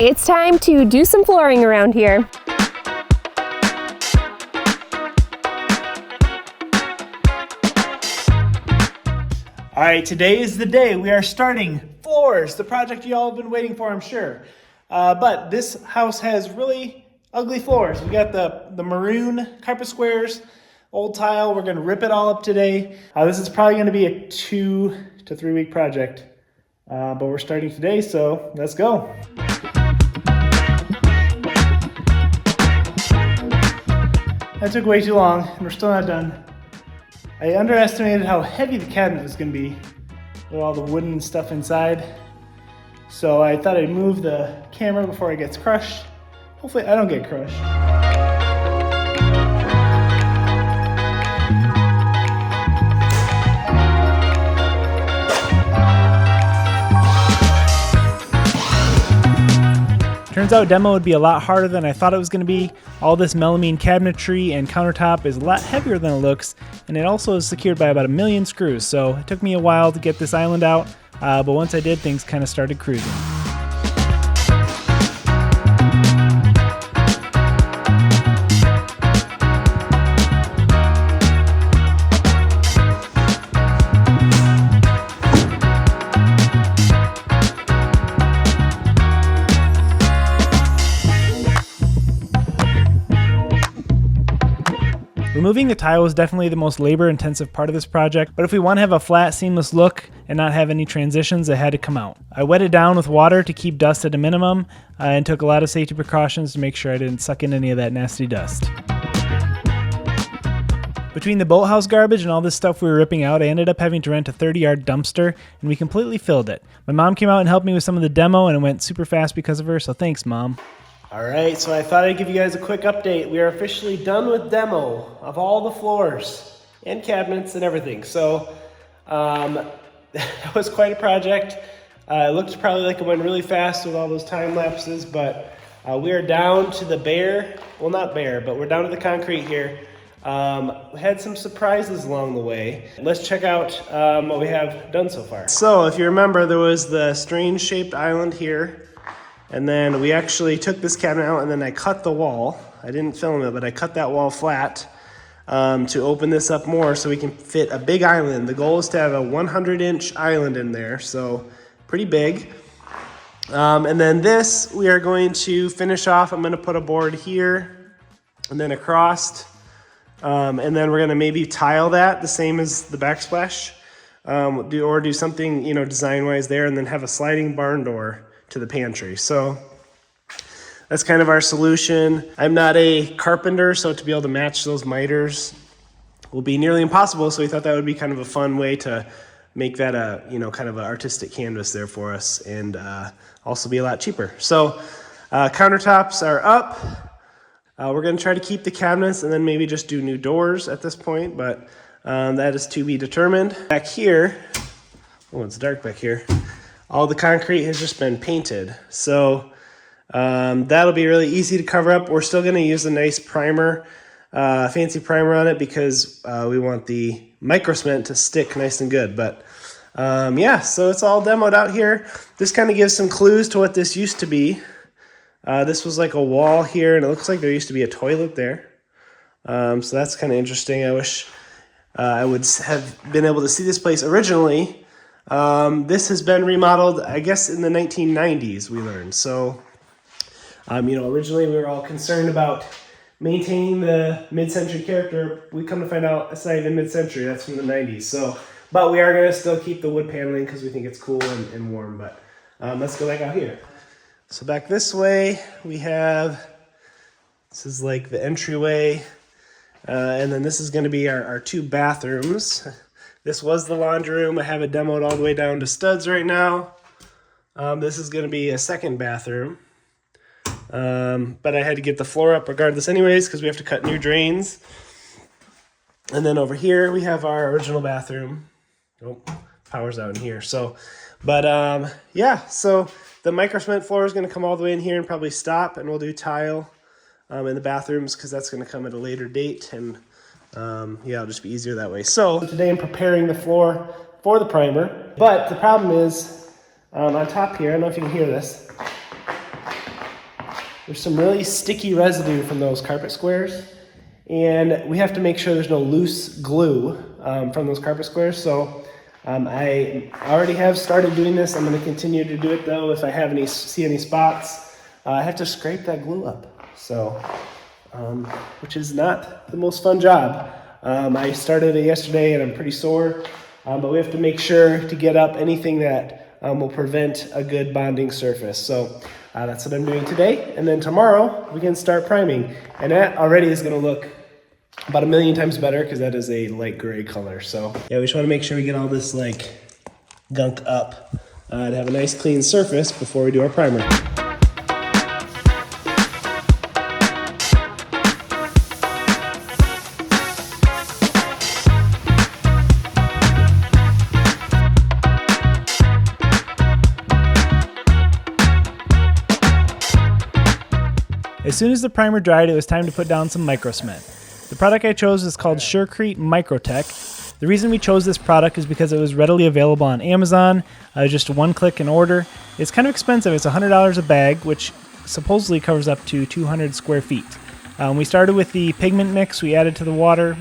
It's time to do some flooring around here. All right, today is the day. We are starting floors, the project you all have been waiting for, I'm sure. But this house has really ugly floors. We got the maroon carpet squares, old tile. We're gonna rip it all up today. This is probably gonna be a 2 to 3 week project, but we're starting today, so let's go. That took way too long, and we're still not done. I underestimated how heavy the cabinet was going to be with all the wooden stuff inside. So I thought I'd move the camera before it gets crushed. Hopefully I don't get crushed. Turns out demo would be a lot harder than I thought it was going to be. All this melamine cabinetry and countertop is a lot heavier than it looks, and it also is secured by about 1,000,000 screws, so it took me a while to get this island out, but once I did, things kind of started cruising. Removing the tile was definitely the most labor-intensive part of this project, but if we want to have a flat, seamless look and not have any transitions, it had to come out. I wet it down with water to keep dust at a minimum, and took a lot of safety precautions to make sure I didn't suck in any of that nasty dust. Between the boathouse garbage and all this stuff we were ripping out, I ended up having to rent a 30-yard dumpster, and we completely filled it. My mom came out and helped me with some of the demo, and it went super fast because of her, so thanks, Mom. All right, so I thought I'd give you guys a quick update. We are officially done with demo of all the floors and cabinets and everything. So that was quite a project. It looked probably like it went really fast with all those time lapses, but we are down to the bare, well not bare, but we're down to the concrete here. We had some surprises along the way. Let's check out what we have done so far. So if you remember, there was the strange shaped island here. And then we actually took this cabinet out and then I cut the wall. I didn't film it, but I cut that wall flat to open this up more so we can fit a big island. The goal is to have a 100-inch island in there, so pretty big. And then this, we are going to finish off. I'm gonna put a board here and then across. And then we're gonna maybe tile that the same as the backsplash. Do something, design-wise there, and then have a sliding barn door to the pantry. So that's kind of our solution. I'm not a carpenter, so to be able to match those miters will be nearly impossible. So we thought that would be kind of a fun way to make that a, kind of an artistic canvas there for us, and also be a lot cheaper. So countertops are up. We're gonna try to keep the cabinets and then maybe just do new doors at this point, but that is to be determined. Back here, oh, it's dark back here. All the concrete has just been painted. So that'll be really easy to cover up. We're still gonna use a nice primer, fancy primer on it, because we want the Microcement to stick nice and good. But yeah, so it's all demoed out here. This kind of gives some clues to what this used to be. This was like a wall here, and it looks like there used to be a toilet there. So that's kind of interesting. I wish I would have been able to see this place originally. This has been remodeled, I guess, in the 1990s, we learned. So, originally we were all concerned about maintaining the mid-century character. We come to find out it's not even mid-century, that's from the 90s. So, but we are going to still keep the wood paneling because we think it's cool and warm. But let's go back out here. So back this way, this is like the entryway. And then this is going to be our 2 bathrooms. This was the laundry room. I have it demoed all the way down to studs right now. This is going to be a second bathroom. But I had to get the floor up regardless anyways, because we have to cut new drains. And then over here we have our original bathroom. Oh, power's out in here. So, but yeah, so the Microcement floor is going to come all the way in here and probably stop, and we'll do tile in the bathrooms because that's going to come at a later date. And yeah, it'll just be easier that way. So today I'm preparing the floor for the primer, but the problem is on top here, I don't know if you can hear this, there's some really sticky residue from those carpet squares, and we have to make sure there's no loose glue from those carpet squares. So I already have started doing this. I'm going to continue to do it though. If I see any spots, I have to scrape that glue up. So, which is not the most fun job. I started it yesterday and I'm pretty sore, but we have to make sure to get up anything that will prevent a good bonding surface. So that's what I'm doing today. And then tomorrow we can start priming. And that already is going to look about 1,000,000 times better because that is a light gray color. So yeah, we just want to make sure we get all this like gunk up to have a nice clean surface before we do our primer. As soon as the primer dried, it was time to put down some Microcement. The product I chose is called Sqft Microtech. The reason we chose this product is because it was readily available on Amazon, just one click and order. It's kind of expensive, it's $100 a bag, which supposedly covers up to 200 square feet. We started with the pigment mix we added to the water,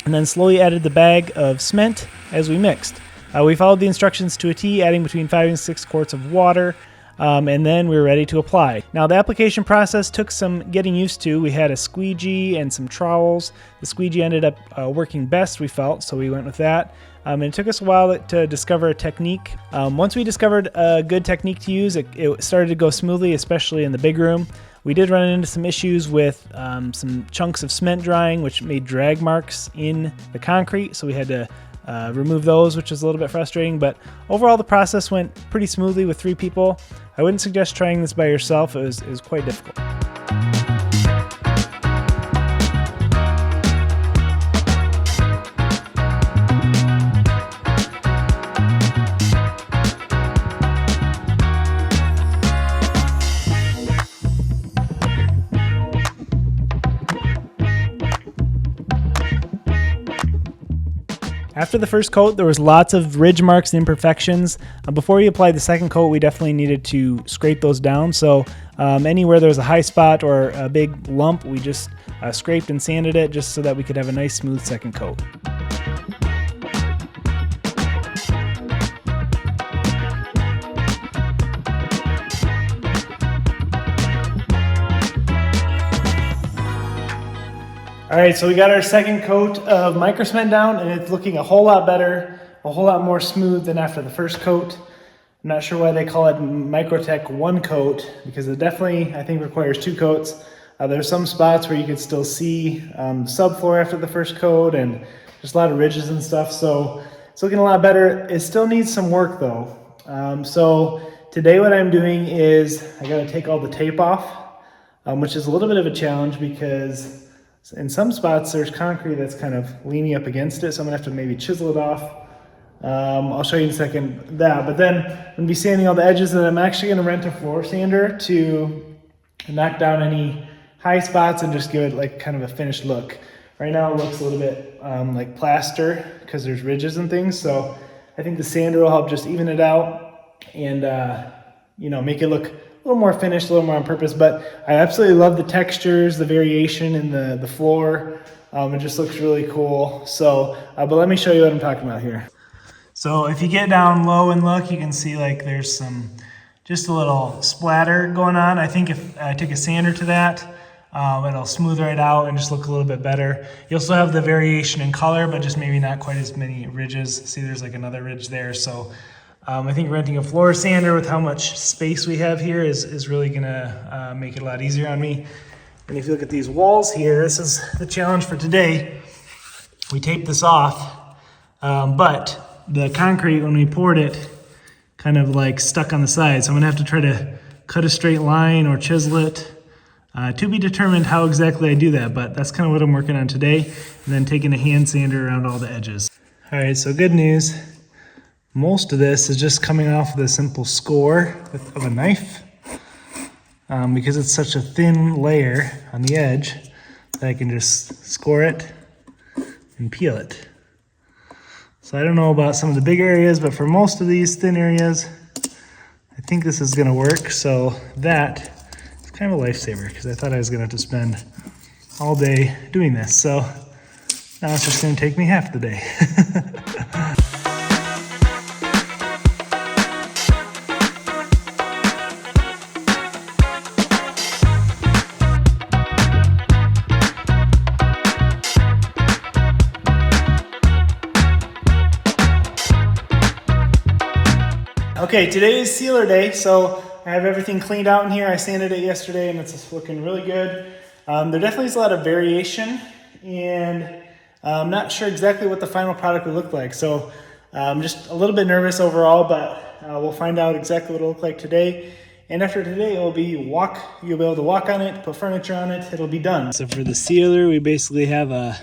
and then slowly added the bag of cement as we mixed. We followed the instructions to a T, adding between 5 and 6 quarts of water. And then we were ready to apply. Now the application process took some getting used to. We had a squeegee and some trowels. The squeegee ended up working best, we felt, so we went with that. And it took us a while to discover a technique. Once we discovered a good technique to use, it started to go smoothly, especially in the big room. We did run into some issues with some chunks of cement drying, which made drag marks in the concrete, so we had to remove those, which was a little bit frustrating, but overall the process went pretty smoothly with 3 people. I wouldn't suggest trying this by yourself. It was quite difficult. After the first coat, there was lots of ridge marks and imperfections. Before we applied the second coat, we definitely needed to scrape those down. So anywhere there was a high spot or a big lump, we just scraped and sanded it just so that we could have a nice smooth second coat. All right, so we got our second coat of Microcement down, and it's looking a whole lot better, a whole lot more smooth than after the first coat. I'm not sure why they call it Microtech 1 coat, because it definitely, I think, requires 2 coats. There's some spots where you could still see subfloor after the first coat, and just a lot of ridges and stuff, so it's looking a lot better. It still needs some work though. So today what I'm doing is I gotta take all the tape off, which is a little bit of a challenge because in some spots there's concrete that's kind of leaning up against it, so I'm gonna have to maybe chisel it off. I'll show you in a second that, but then I'm gonna be sanding all the edges, and I'm actually gonna rent a floor sander to knock down any high spots and just give it like kind of a finished look. Right now it looks a little bit like plaster because there's ridges and things, so I think the sander will help just even it out and make it look a little more finished, a little more on purpose. But I absolutely love the textures, the variation in the floor. It just looks really cool. So, but let me show you what I'm talking about here. So if you get down low and look, you can see like there's just a little splatter going on. I think if I take a sander to that, it'll smooth right out and just look a little bit better. You also have the variation in color, but just maybe not quite as many ridges. See, there's like another ridge there. So I think renting a floor sander with how much space we have here is really gonna make it a lot easier on me. And if you look at these walls here, this is the challenge for today. We taped this off, but the concrete, when we poured it, kind of like stuck on the side. So I'm gonna have to try to cut a straight line or chisel it. To be determined how exactly I do that, but that's kind of what I'm working on today. And then taking a hand sander around all the edges. All right, so good news. Most of this is just coming off with a simple score of a knife. Because it's such a thin layer on the edge that I can just score it and peel it. So I don't know about some of the big areas, but for most of these thin areas, I think this is gonna work. So that is kind of a lifesaver because I thought I was gonna have to spend all day doing this. So now it's just gonna take me half the day. Okay, today is sealer day, so I have everything cleaned out in here. I sanded it yesterday and it's looking really good. There definitely is a lot of variation, and I'm not sure exactly what the final product will look like. So I'm just a little bit nervous overall, but we'll find out exactly what it'll look like today. And after today, it'll be you'll be able to walk on it, put furniture on it, it'll be done. So for the sealer, we basically have a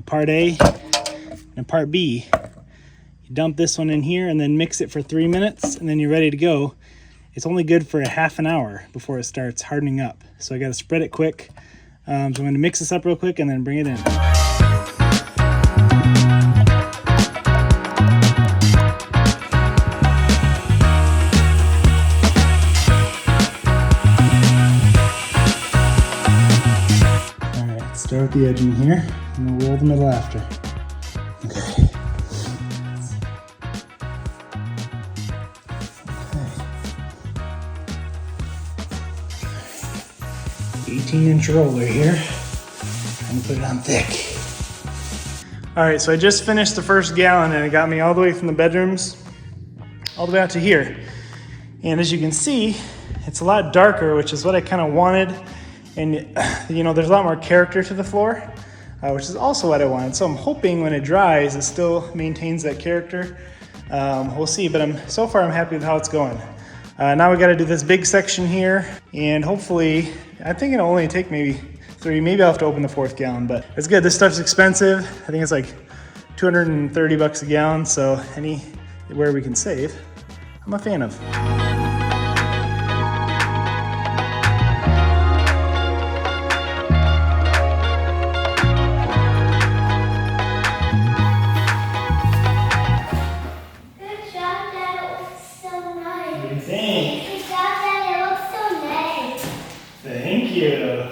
part A and a part B. You dump this one in here and then mix it for 3 minutes and then you're ready to go. It's only good for a half an hour before it starts hardening up. So I gotta spread it quick. So I'm gonna mix this up real quick and then bring it in. All right, start with the edging here and we'll roll the middle after. Okay. 18-inch roller here. I'm gonna put it on thick. All right, so I just finished the first gallon and it got me all the way from the bedrooms all the way out to here. And as you can see, it's a lot darker, which is what I kind of wanted. And you know, there's a lot more character to the floor, which is also what I wanted. So I'm hoping when it dries, it still maintains that character. We'll see, but so far I'm happy with how it's going. Now we got to do this big section here, and hopefully, I think it'll only take maybe 3, maybe I'll have to open the 4th gallon, but it's good. This stuff's expensive. I think it's like 230 bucks a gallon, so anywhere we can save, I'm a fan of.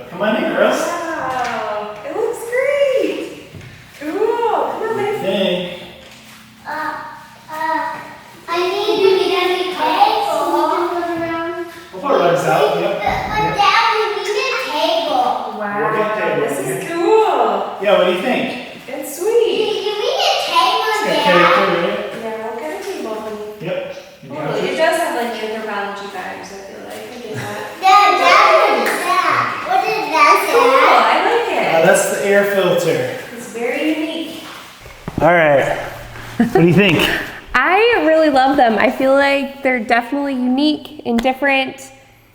Come on in, girls. Wow, it looks great. Cool. Come on, let's think. I need to get any cakes so we can put around. We'll put rugs out, yep. But Dad, we need a table. Wow, this is cool. Yeah, what do you think? It's sweet. You need a table, It's got Dad. character, right? Yeah, we'll get a table, honey. Yep. Oh, it does have like anthropology vibes, I feel like. I get that. Dad, what is that? What is that, Cool, Dad? I like it. That's the air filter. It's very unique. All right. What do you think? I really love them. I feel like they're definitely unique and different.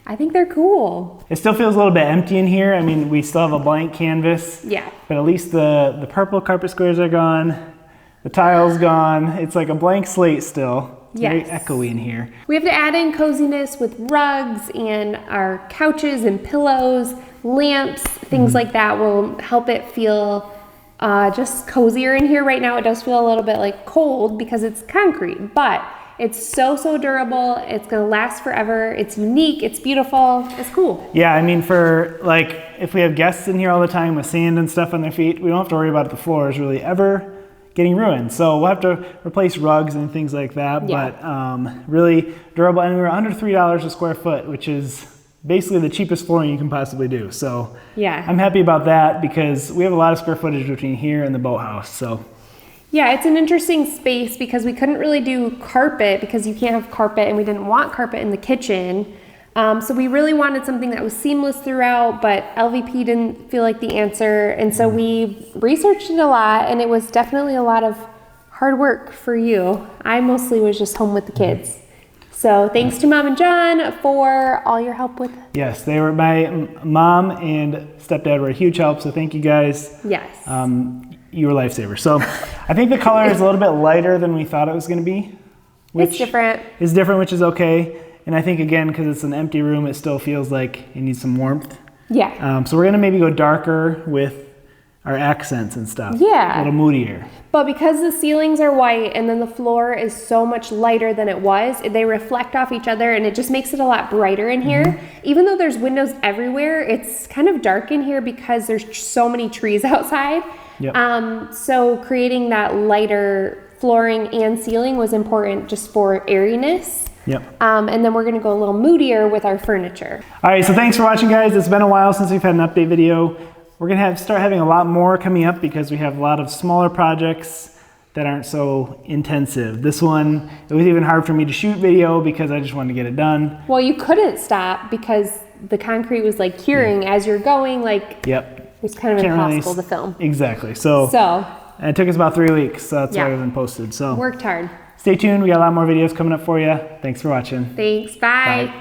I think they're cool. It still feels a little bit empty in here. I mean, we still have a blank canvas. Yeah. But at least the purple carpet squares are gone. The tile's gone. It's like a blank slate still. It's very Yes. echoey in here. We have to add in coziness with rugs and our couches and pillows, lamps, things like that will help it feel just cozier in here. Right now it does feel a little bit like cold because it's concrete, but it's so durable. It's gonna last forever. It's unique, it's beautiful, it's cool. Yeah, I mean, for like, if we have guests in here all the time with sand and stuff on their feet, we don't have to worry about the floors really ever getting ruined. So we'll have to replace rugs and things like that, Yeah. but really durable, and we're under $3 a square foot, which is basically the cheapest flooring you can possibly do. So Yeah. I'm happy about that because we have a lot of square footage between here and the boathouse. So Yeah, it's an interesting space because we couldn't really do carpet because you can't have carpet and we didn't want carpet in the kitchen. So we really wanted something that was seamless throughout, but LVP didn't feel like the answer. And so we researched it a lot, and it was definitely a lot of hard work for you. I mostly was just home with the kids. So thanks to Mom and John for all your help with. yes, they were, my mom and stepdad were a huge help. So thank you guys. Yes. You were lifesavers. So I think the color is a little bit lighter than we thought it was going to be. It's different. Is different, which is okay. And I think, again, because it's an empty room, it still feels like it needs some warmth. Yeah. So we're going to maybe go darker with our accents and stuff. Yeah. A little moodier. But because the ceilings are white and then the floor is so much lighter than it was, they reflect off each other and it just makes it a lot brighter in here. Even though there's windows everywhere, it's kind of dark in here because there's so many trees outside. Yep. So creating that lighter flooring and ceiling was important just for airiness. Yep. And then we're gonna go a little moodier with our furniture. All right, so thanks for watching, guys. It's been a while since we've had an update video. We're gonna start having a lot more coming up because we have a lot of smaller projects that aren't so intensive. This one, it was even hard for me to shoot video because I just wanted to get it done. Well, you couldn't stop because the concrete was like curing as you're going, like Yep. it was kind of impossible to film. Exactly. So and it took us about 3 weeks, so that's why we haven't posted. So worked hard. Stay tuned, we got a lot more videos coming up for you. Thanks for watching. Thanks, bye. Bye.